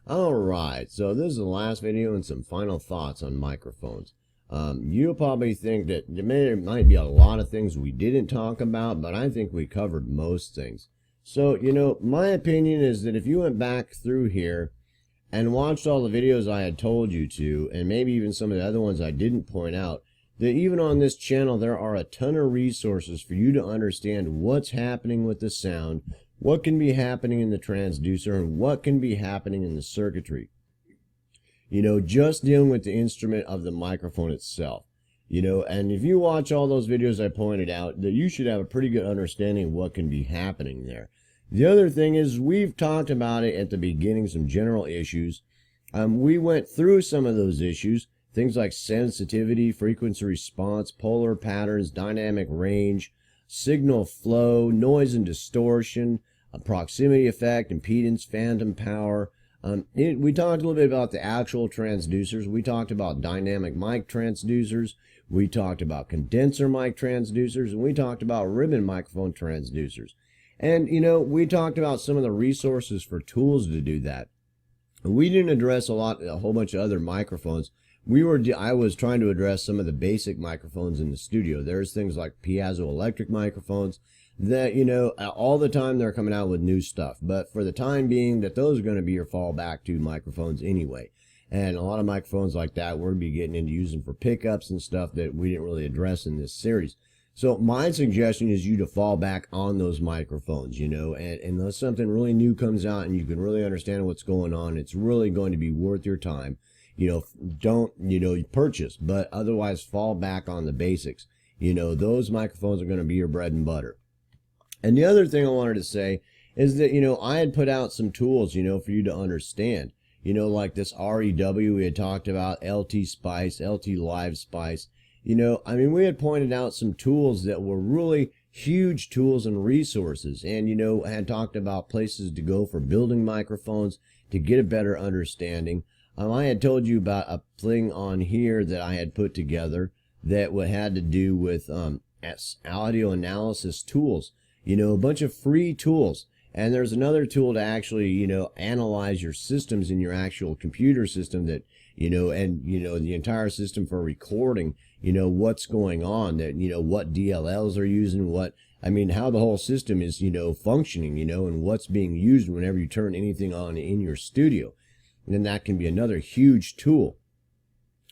Alright, so this is the last video and some final thoughts on microphones. You'll probably think that there might be a lot of things we didn't talk about, but I think we covered most things. So, my opinion is that if you went back through here and watched all the videos I had told you to, and maybe even some of the other ones I didn't point out, that even on this channel there are a ton of resources for you to understand what's happening with the sound, what can be happening in the transducer, and what can be happening in the circuitry. Just dealing with the instrument of the microphone itself. And if you watch all those videos I pointed out, that you should have a pretty good understanding of what can be happening there. The other thing is, we've talked about it at the beginning, some general issues. We went through some of those issues, things like sensitivity, frequency response, polar patterns, dynamic range, signal flow, noise and distortion, a proximity effect, impedance, phantom power. We talked a little bit about the actual transducers. We talked about dynamic mic transducers. We talked about condenser mic transducers, and we talked about ribbon microphone transducers. And, we talked about some of the resources for tools to do that. We didn't address a whole bunch of other microphones. I was trying to address some of the basic microphones in the studio. There's things like piezoelectric microphones that, all the time they're coming out with new stuff. But for the time being, that those are going to be your fallback to microphones anyway. And a lot of microphones like that we're going to be getting into using for pickups and stuff that we didn't really address in this series. So my suggestion is you to fall back on those microphones, and unless something really new comes out and you can really understand what's going on, it's really going to be worth your time. Don't, purchase, but otherwise fall back on the basics. Those microphones are going to be your bread and butter. And the other thing I wanted to say is that, I had put out some tools, for you to understand, like this REW we had talked about, LT Spice, LT Live Spice. We had pointed out some tools that were really huge tools and resources, and, had talked about places to go for building microphones to get a better understanding. I had told you about a thing on here that I had put together that had to do with audio analysis tools, a bunch of free tools. And there's another tool to actually, analyze your systems in your actual computer system that, the entire system for recording, what's going on, that, what DLLs are using, how the whole system is, functioning, and what's being used whenever you turn anything on in your studio. And then that can be another huge tool.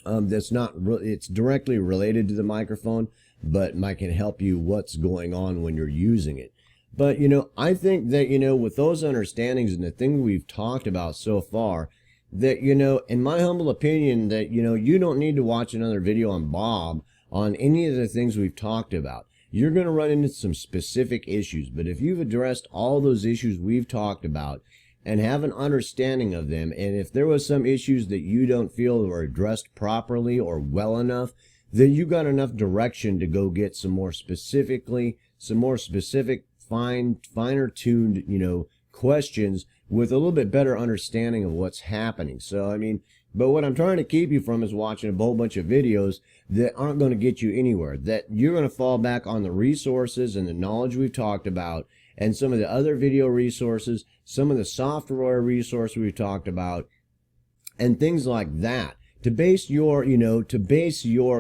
It's directly related to the microphone, but can help you what's going on when you're using it. But, I think that, with those understandings and the things we've talked about so far, that, in my humble opinion, that, you don't need to watch another video on Bob on any of the things we've talked about. You're going to run into some specific issues, but if you've addressed all those issues we've talked about and have an understanding of them, and if there was some issues that you don't feel were addressed properly or well enough, then you got enough direction to go get some more specific, finer tuned, questions with a little bit better understanding of what's happening. So, but what I'm trying to keep you from is watching a whole bunch of videos that aren't going to get you anywhere, that you're going to fall back on the resources and the knowledge we've talked about, and some of the other video resources, some of the software resources we've talked about, and things like that, to base your,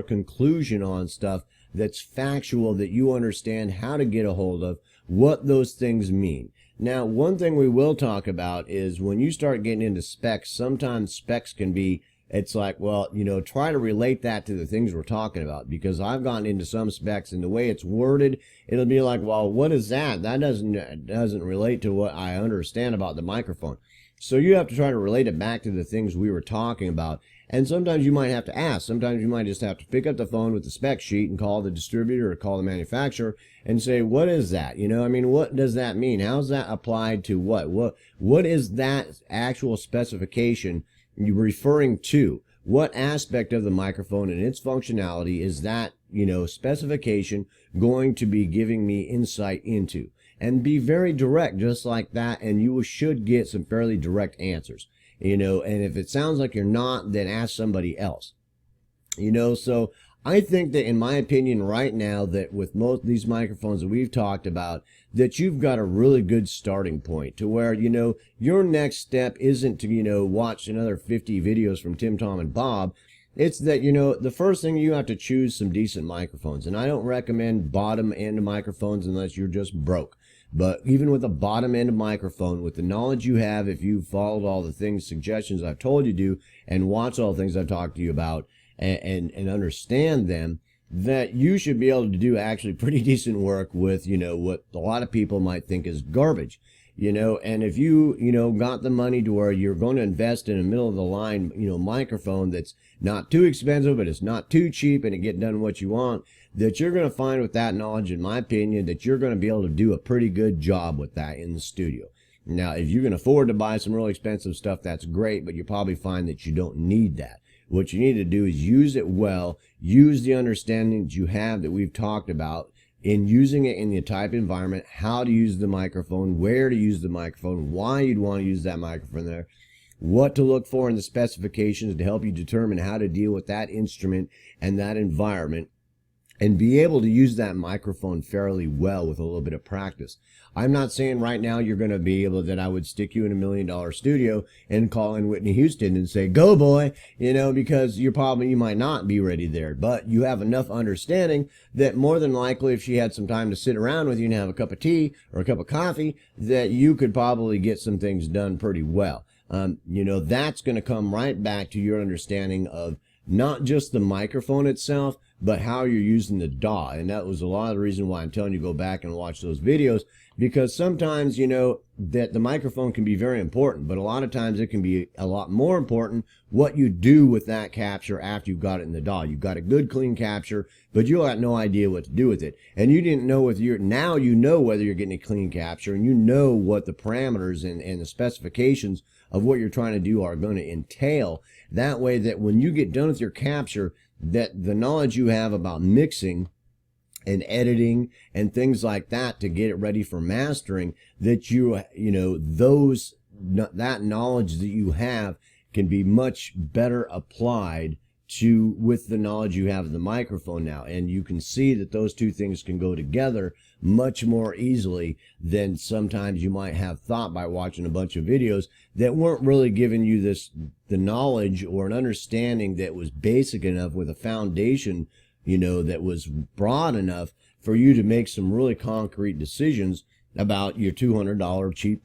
conclusion on stuff that's factual, that you understand how to get a hold of, what those things mean. Now, one thing we will talk about is when you start getting into specs, sometimes specs can be, it's like, well, try to relate that to the things we're talking about, because I've gotten into some specs and the way it's worded, it'll be like, well, what is that? That doesn't relate to what I understand about the microphone. So you have to try to relate it back to the things we were talking about. And sometimes you might have to ask. Sometimes you might just have to pick up the phone with the spec sheet and call the distributor or call the manufacturer and say, what is that? What does that mean? How's that applied to what? What is that actual specification you're referring to? What aspect of the microphone and its functionality is that, specification going to be giving me insight into? And be very direct, just like that, and you should get some fairly direct answers. And if it sounds like you're not, then ask somebody else. So I think that, in my opinion, right now, that with most of these microphones that we've talked about, that you've got a really good starting point to where, your next step isn't to, watch another 50 videos from Tim, Tom, and Bob. It's that, the first thing you have to choose some decent microphones. And I don't recommend bottom end microphones unless you're just broke. But even with a bottom end microphone, with the knowledge you have, if you've followed all the suggestions I've told you to, and watch all the things I've talked to you about, and understand them, that you should be able to do actually pretty decent work with, what a lot of people might think is garbage. And if you, got the money to where you're going to invest in a middle of the line, microphone that's not too expensive, but it's not too cheap, and it get done what you want, that you're going to find with that knowledge, in my opinion, that you're going to be able to do a pretty good job with that in the studio. Now, if you can afford to buy some really expensive stuff, that's great, but you probably find that you don't need that. What you need to do is use it well, use the understanding that you have that we've talked about in using it in the type environment, how to use the microphone, where to use the microphone, why you'd want to use that microphone there, what to look for in the specifications to help you determine how to deal with that instrument and that environment, and be able to use that microphone fairly well with a little bit of practice. I'm not saying right now you're going to be able that I would stick you in $1 million studio and call in Whitney Houston and say, go boy, because you might not be ready there. But you have enough understanding that more than likely, if she had some time to sit around with you and have a cup of tea or a cup of coffee, that you could probably get some things done pretty well. That's going to come right back to your understanding of not just the microphone itself, but how you're using the DAW. And that was a lot of the reason why I'm telling you go back and watch those videos, because sometimes, that the microphone can be very important, but a lot of times it can be a lot more important what you do with that capture after you've got it in the DAW. You've got a good, clean capture, but you got no idea what to do with it. And you didn't know now you know whether you're getting a clean capture, and you know what the parameters and the specifications of what you're trying to do are going to entail. That way that when you get done with your capture, that the knowledge you have about mixing and editing and things like that to get it ready for mastering, that that knowledge that you have can be much better applied with the knowledge you have of the microphone now. And you can see that those two things can go together much more easily than sometimes you might have thought by watching a bunch of videos that weren't really giving you the knowledge or an understanding that was basic enough with a foundation, that was broad enough for you to make some really concrete decisions about your $200 cheap,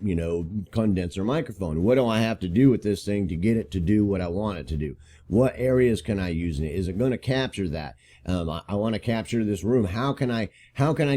condenser microphone. What do I have to do with this thing to get it to do what I want it to do? What areas can I use in it? Is it going to capture that? I want to capture this room. How can I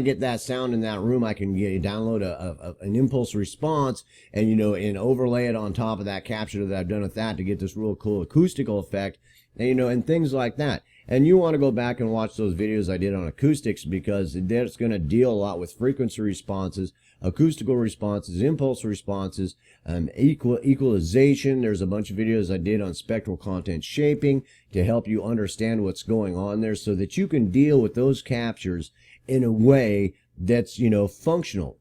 get that sound in that room? I can download an impulse response and, and overlay it on top of that capture that I've done with that to get this real cool acoustical effect, and, and things like that. And you want to go back and watch those videos I did on acoustics, because that's going to deal a lot with frequency responses, acoustical responses, impulse responses, equalization. There's a bunch of videos I did on spectral content shaping to help you understand what's going on there, so that you can deal with those captures in a way that's, functional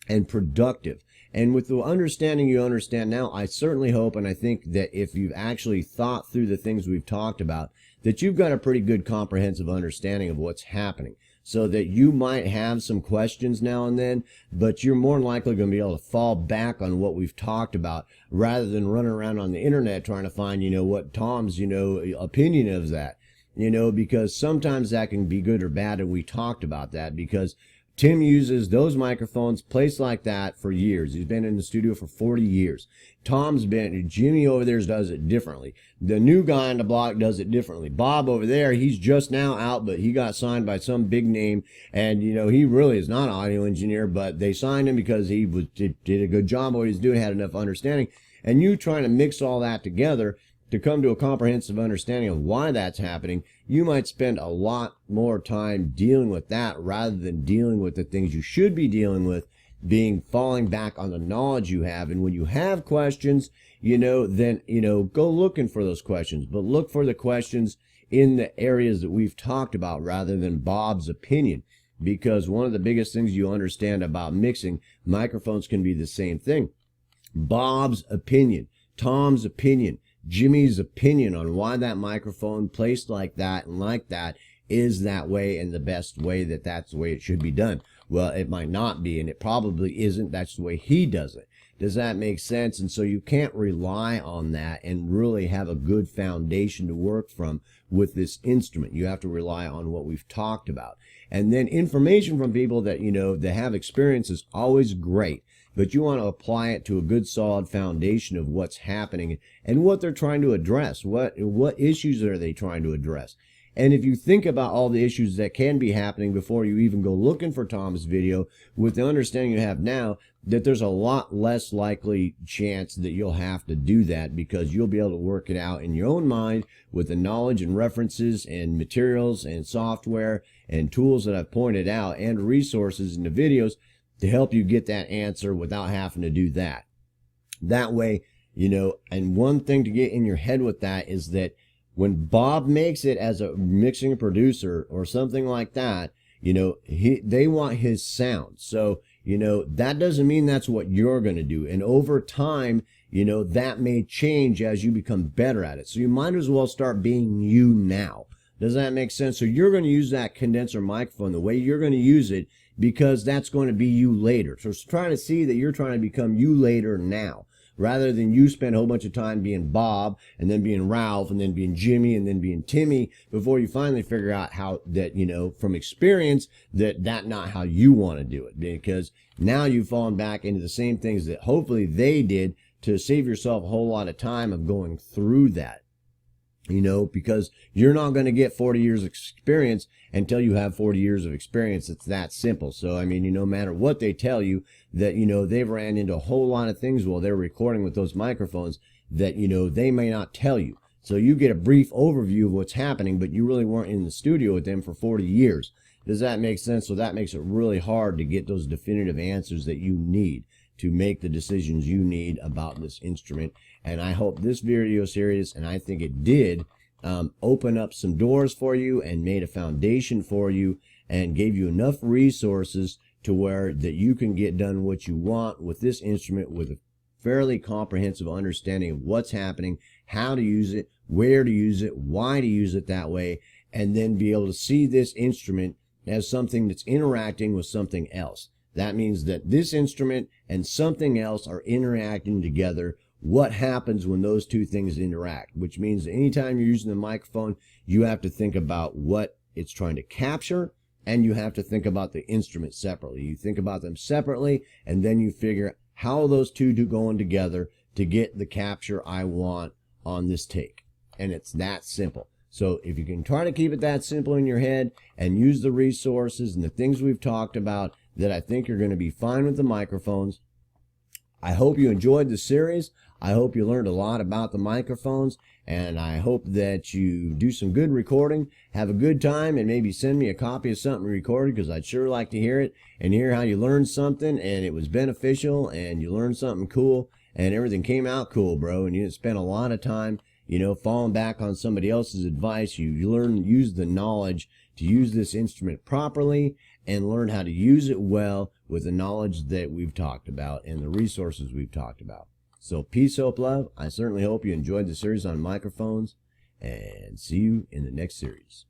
and productive. And with the understanding you understand now, I certainly hope, and I think that if you've actually thought through the things we've talked about, that you've got a pretty good comprehensive understanding of what's happening, so that you might have some questions now and then, but you're more than likely going to be able to fall back on what we've talked about rather than running around on the internet trying to find, what Tom's, opinion of that, because sometimes that can be good or bad. And we talked about that because Tim uses those microphones placed like that for years. He's been in the studio for 40 years. Jimmy over there does it differently. The new guy on the block does it differently. Bob over there, he's just now out, but he got signed by some big name. And, he really is not an audio engineer, but they signed him because he did a good job of what he's doing, had enough understanding. And you trying to mix all that together to come to a comprehensive understanding of why that's happening, you might spend a lot more time dealing with that rather than dealing with the things you should be dealing with, falling back on the knowledge you have. And when you have questions, then, go looking for those questions, but look for the questions in the areas that we've talked about rather than Bob's opinion. Because one of the biggest things you understand about mixing, microphones can be the same thing. Bob's opinion, Tom's opinion, Jimmy's opinion on why that microphone placed like that and like that is that way and the best way that's the way it should be done. Well, it might not be, and it probably isn't. That's the way he does it. Does that make sense? And so you can't rely on that and really have a good foundation to work from with this instrument. You have to rely on what we've talked about. And then information from people that, that have experience is always great, but you want to apply it to a good solid foundation of what's happening and what they're trying to address. What issues are they trying to address? And if you think about all the issues that can be happening before you even go looking for Tom's video, with the understanding you have now, that there's a lot less likely chance that you'll have to do that, because you'll be able to work it out in your own mind with the knowledge and references and materials and software and tools that I've pointed out and resources in the videos to help you get that answer without having to do that. That way, and one thing to get in your head with that is that when Bob makes it as a mixing producer or something like that, they want his sound. So, that doesn't mean that's what you're going to do. And over time, that may change as you become better at it. So you might as well start being you now. Does that make sense? So you're going to use that condenser microphone the way you're going to use it, because that's going to be you later. So it's trying to see that you're trying to become you later now, rather than you spend a whole bunch of time being Bob and then being Ralph and then being Jimmy and then being Timmy before you finally figure out how that, from experience, that's not how you want to do it, because now you've fallen back into the same things that hopefully they did to save yourself a whole lot of time of going through that. Because you're not going to get 40 years of experience until you have 40 years of experience. It's that simple. So, no matter what they tell you, that, they've ran into a whole lot of things while they're recording with those microphones that, they may not tell you. So you get a brief overview of what's happening, but you really weren't in the studio with them for 40 years. Does that make sense? So that makes it really hard to get those definitive answers that you need to make the decisions you need about this instrument. And I hope this video series, and I think it did, open up some doors for you and made a foundation for you and gave you enough resources to where that you can get done what you want with this instrument with a fairly comprehensive understanding of what's happening, how to use it, where to use it, why to use it that way, and then be able to see this instrument as something that's interacting with something else. That means that this instrument and something else are interacting together. What happens when those two things interact? Which means that anytime you're using the microphone, you have to think about what it's trying to capture, and you have to think about the instrument separately. You think about them separately, and then you figure how those two do going together to get the capture I want on this take. And it's that simple. So if you can try to keep it that simple in your head and use the resources and the things we've talked about, that I think you're going to be fine with the microphones. I hope you enjoyed the series. I hope you learned a lot about the microphones, and I hope that you do some good recording, have a good time, and maybe send me a copy of something recorded, because I'd sure like to hear it and hear how you learned something and it was beneficial and you learned something cool and everything came out cool, bro, and you didn't spend a lot of time, falling back on somebody else's advice. You use the knowledge to use this instrument properly and learn how to use it well with the knowledge that we've talked about and the resources we've talked about. So peace, hope, love. I certainly hope you enjoyed the series on microphones, and see you in the next series.